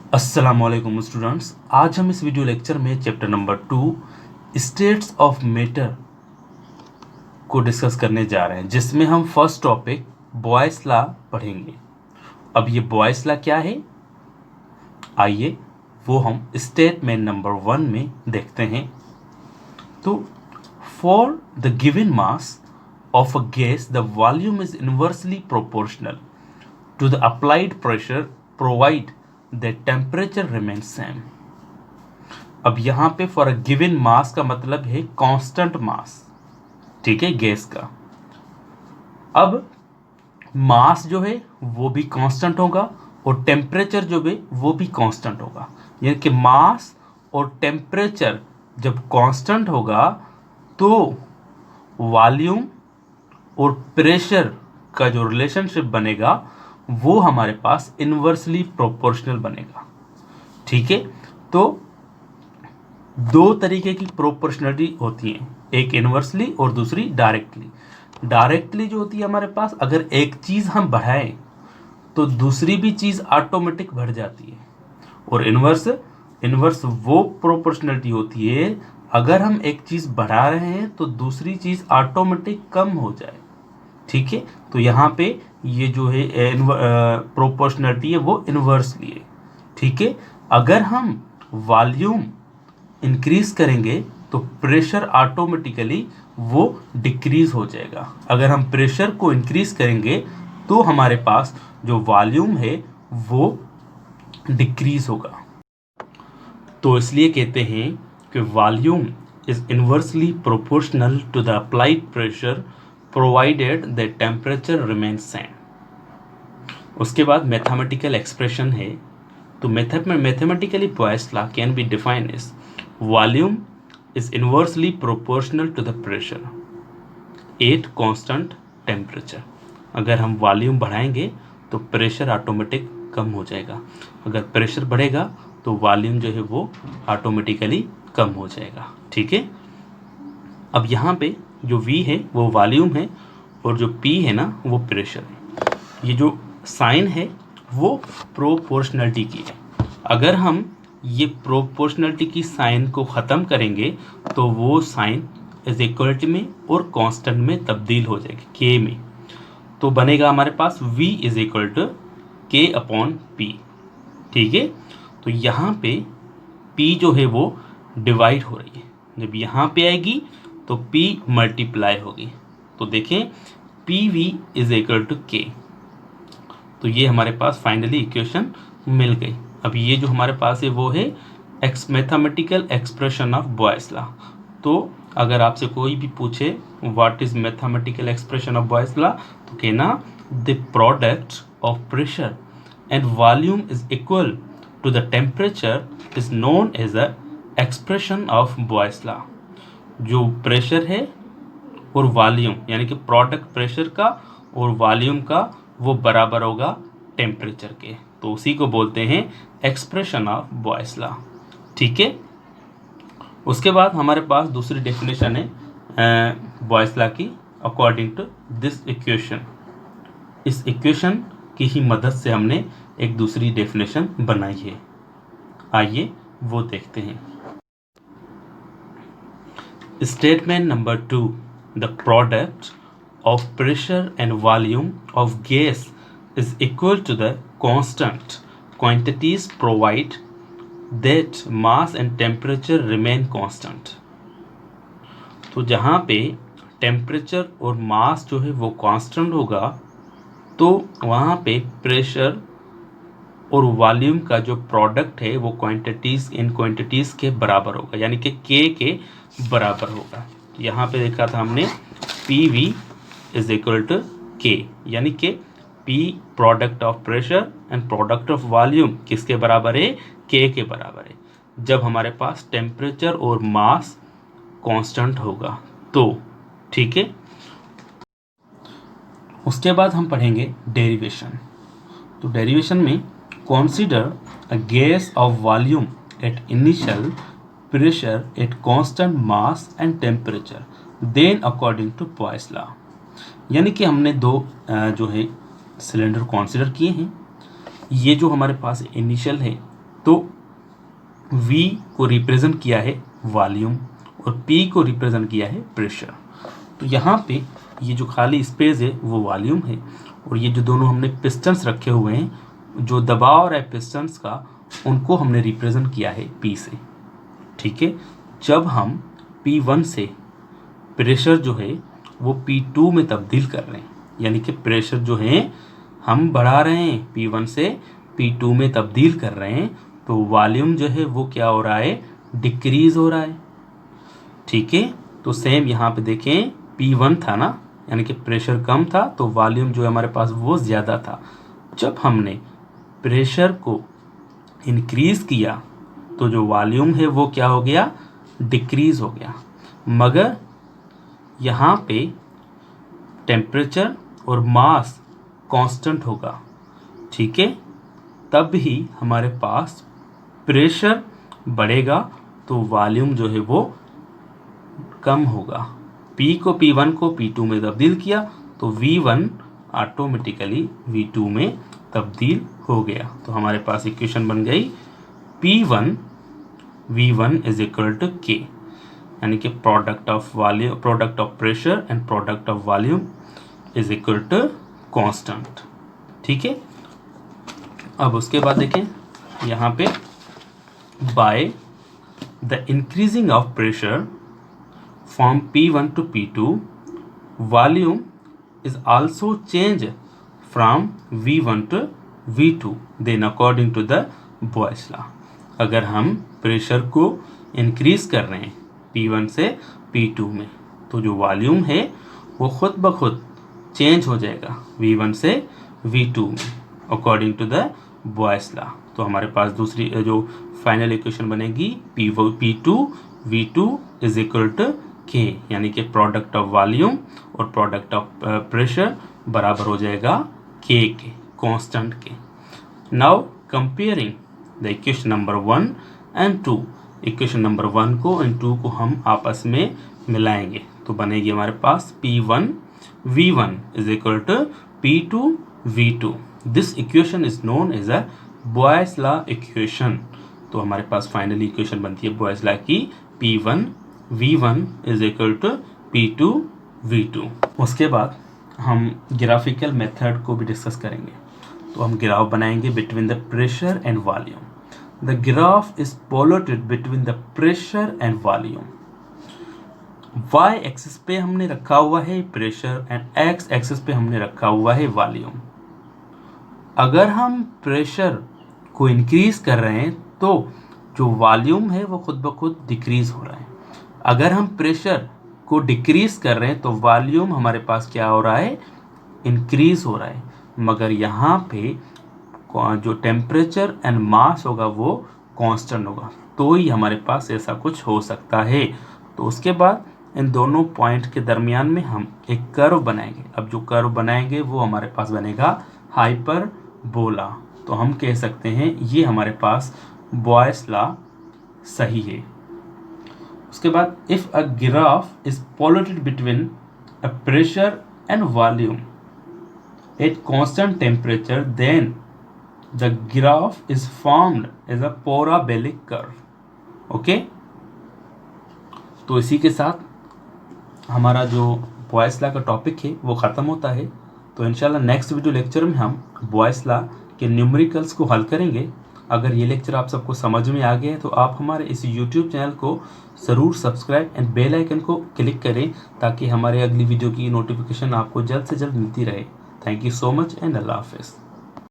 अस्सलामुअलैकुम स्टूडेंट्स, आज हम इस वीडियो लेक्चर में chapter number 2 states of matter को डिस्कस करने जा रहे हैं, जिसमें हम फर्स्ट टॉपिक बॉयस लॉ पढ़ेंगे। अब ये बॉयस लॉ क्या है, आइए वो हम स्टेटमेंट नंबर 1 में देखते हैं। तो for the given mass of a gas the volume is inversely proportional to the applied pressure provide the temperature remains same। अब यहाँ पे फॉर अ गिवन मास का मतलब है कांस्टेंट मास, ठीक है, गैस का। अब मास जो है वो भी कांस्टेंट होगा और टेम्परेचर जो है वो भी कांस्टेंट होगा। यानी कि मास और टेम्परेचर जब कांस्टेंट होगा तो वॉल्यूम और प्रेशर का जो रिलेशनशिप बनेगा वो हमारे पास इनवर्सली प्रोपोर्शनल बनेगा, ठीक है। तो दो तरीके की प्रोपोर्शनलिटी होती है, एक इनवर्सली और दूसरी डायरेक्टली। डायरेक्टली जो होती है हमारे पास, अगर एक चीज़ हम बढ़ाएं तो दूसरी भी चीज़ ऑटोमेटिक बढ़ जाती है। और इनवर्स वो प्रोपोर्शनलिटी होती है, अगर हम एक चीज़ बढ़ा रहे हैं तो दूसरी चीज़ ऑटोमेटिक कम हो जाए, ठीक है। तो यहाँ पे ये जो है प्रोपोर्शनलिटी है वो इनवर्सली है, ठीक है। अगर हम वॉल्यूम इंक्रीज करेंगे तो प्रेशर ऑटोमेटिकली वो डिक्रीज हो जाएगा। अगर हम प्रेशर को इंक्रीज करेंगे तो हमारे पास जो वॉल्यूम है वो डिक्रीज होगा। तो इसलिए कहते हैं कि volume is inversely proportional to the applied pressure provided the temperature remains same. उसके बाद मैथमेटिकल एक्सप्रेशन है। तो mathematically Boyle's law can be defined as volume is inversely proportional to the pressure at constant temperature. अगर हम volume बढ़ाएंगे तो pressure automatic कम हो जाएगा, अगर प्रेशर बढ़ेगा तो वॉल्यूम जो है वो ऑटोमेटिकली कम हो जाएगा, ठीक है। अब यहाँ पे जो V है वो वॉल्यूम है और जो P है ना वो प्रेशर है। ये जो साइन है वो प्रोपोर्शनलिटी की है। अगर हम ये प्रोपोर्शनलिटी की साइन को ख़त्म करेंगे तो वो साइन इज इक्वलिटी में और कांस्टेंट में तब्दील हो जाएगी, K में। तो बनेगा हमारे पास V is equal to K upon P, ठीक है। तो यहाँ पे P जो है वो डिवाइड हो रही है, जब यहाँ पे आएगी तो P मल्टीप्लाई होगी। तो देखें PV is equal to K। तो ये हमारे पास फाइनली इक्वेशन मिल गई। अब ये जो हमारे पास है वो है mathematical expression of Boyle's law. तो अगर आपसे कोई भी पूछे what is mathematical expression of Boyle's law, तो कहना the product of pressure and volume is equal to the temperature is known as a expression of Boyle's law. जो pressure है और वॉल्यूम यानी कि प्रोडक्ट प्रेशर का और वॉल्यूम का वो बराबर होगा टेम्परेचर के, तो उसी को बोलते हैं एक्सप्रेशन ऑफ बॉयस लॉ, ठीक है। उसके बाद हमारे पास दूसरी डेफिनेशन है बॉयस लॉ की, अकॉर्डिंग टू दिस इक्वेशन। इस इक्वेशन की ही मदद से हमने एक दूसरी डेफिनेशन बनाई है, आइए वो देखते हैं। Statement number 2, the product of pressure and volume of gas is equal to the constant quantities provide that mass and temperature remain constant। तो जहाँ पे टेम्परेचर और मास जो है वो कांस्टेंट होगा तो वहाँ पे प्रेशर और वॉल्यूम का जो प्रोडक्ट है वो क्वांटिटीज़ के बराबर होगा, यानी कि के बराबर होगा। यहाँ पे देखा था हमने PV is equal to K, यानी कि P product of pressure and product of volume किसके बराबर है, K के बराबर है, जब हमारे पास टेम्परेचर और मास कांस्टेंट होगा तो, ठीक है। उसके बाद हम पढ़ेंगे डेरिवेशन। तो डेरिवेशन में consider a gas of volume at initial pressure at constant mass and temperature then according to Boyle's law। यानी कि हमने दो जो है सिलेंडर कंसीडर किए हैं। ये जो हमारे पास इनिशियल है तो V को रिप्रेजेंट किया है वॉल्यूम और P को रिप्रेजेंट किया है प्रेशर। तो यहाँ पे ये जो खाली स्पेस है वो वॉल्यूम है और ये जो दोनों हमने पिस्टन्स रखे हुए हैं, जो दबाव है पिस्टन्स का, उनको हमने रिप्रेजेंट किया है P से। ठीक है, जब हम P1 से प्रेशर जो है वो P2 में तब्दील कर रहे हैं, यानी कि प्रेशर जो है हम बढ़ा रहे हैं, P1 से P2 में तब्दील कर रहे हैं, तो वॉल्यूम जो है वो क्या हो रहा है, डिक्रीज हो रहा है। ठीक है, तो सेम यहाँ पे देखें, P1 था ना, यानी कि प्रेशर कम था तो वॉल्यूम जो है हमारे पास वो ज़्यादा था। जब हमने प्रेशर को इंक्रीज किया तो जो वॉल्यूम है वो क्या हो गया, डिक्रीज हो गया। मगर यहाँ पे टेम्परेचर और मास कांस्टेंट होगा। ठीक है, तब ही हमारे पास प्रेशर बढ़ेगा तो वॉल्यूम जो है वो कम होगा। P को P1 को P2 में तब्दील किया तो V1 ऑटोमेटिकली V2 में तब्दील हो गया। तो हमारे पास इक्वेशन बन गई P1 V1 is equal to K, यानी कि product of volume, product of pressure and product of volume is equal to constant. ठीक है, अब उसके बाद देखें यहाँ पे, by the increasing of pressure from P1 to P2 volume is also change from V1 to V2 then according to the Boyle's law. अगर हम प्रेशर को इंक्रीज कर रहे हैं P1 से P2 में, तो जो वॉल्यूम है वो खुद ब खुद चेंज हो जाएगा V1 से V2 में according to the Boyle's law. तो हमारे पास दूसरी जो फाइनल इक्वेशन बनेगी P2 V2 is equal to K, यानी कि प्रोडक्ट ऑफ वॉल्यूम और प्रोडक्ट ऑफ प्रेशर बराबर हो जाएगा K के, कांस्टेंट के। Now comparing the equation number 1 and 2, equation number 1 को एंड 2 को हम आपस में मिलाएंगे तो बनेगी हमारे पास P1 V1 is equal to P2 V2। This equation is known as a Boyle's law equation. तो हमारे पास फाइनली इक्वेशन बनती है बॉयस लॉ की P1 V1 is equal to P2 V2। उसके बाद हम ग्राफिकल मेथड को भी डिस्कस करेंगे। तो हम ग्राफ बनाएंगे between the pressure and volume. The graph is plotted between the pressure and volume. Y axis पे हमने रखा हुआ है प्रेशर एंड एक्स एक्सिस पे हमने रखा हुआ है वॉल्यूम। अगर हम प्रेशर को इंक्रीज कर रहे हैं तो जो वॉल्यूम है वो खुद ब खुद डिक्रीज हो रहा है। अगर हम प्रेशर को डिक्रीज कर रहे हैं तो वॉल्यूम हमारे पास क्या हो रहा है, इंक्रीज हो रहा है। मगर यहाँ पे जो टेम्परेचर एंड मास होगा वो कांस्टेंट होगा, तो ही हमारे पास ऐसा कुछ हो सकता है। तो उसके बाद इन दोनों पॉइंट के दरमियान में हम एक कर्व बनाएंगे। अब जो कर्व बनाएंगे वो हमारे पास बनेगा हाइपरबोला। तो हम कह सकते हैं ये हमारे पास बॉयस लॉ सही है। उसके बाद if a graph is plotted between a pressure and volume at constant temperature then the graph is formed as a parabolic curve. Okay, तो इसी के साथ हमारा जो बॉयस लॉ का टॉपिक है वो ख़त्म होता है। तो इंशाल्लाह नेक्स्ट वीडियो लेक्चर में हम बॉयस लॉ के न्यूमेरिकल्स को हल करेंगे। अगर ये लेक्चर आप सबको समझ में आ गया है तो आप हमारे इस यूट्यूब चैनल को ज़रूर सब्सक्राइब एंड बेल आइकन को क्लिक करें ताकि हमारे अगली वीडियो की नोटिफिकेशन आपको जल्द से जल्द मिलती रहे। Thank you so much and अल्लाह हाफिज़।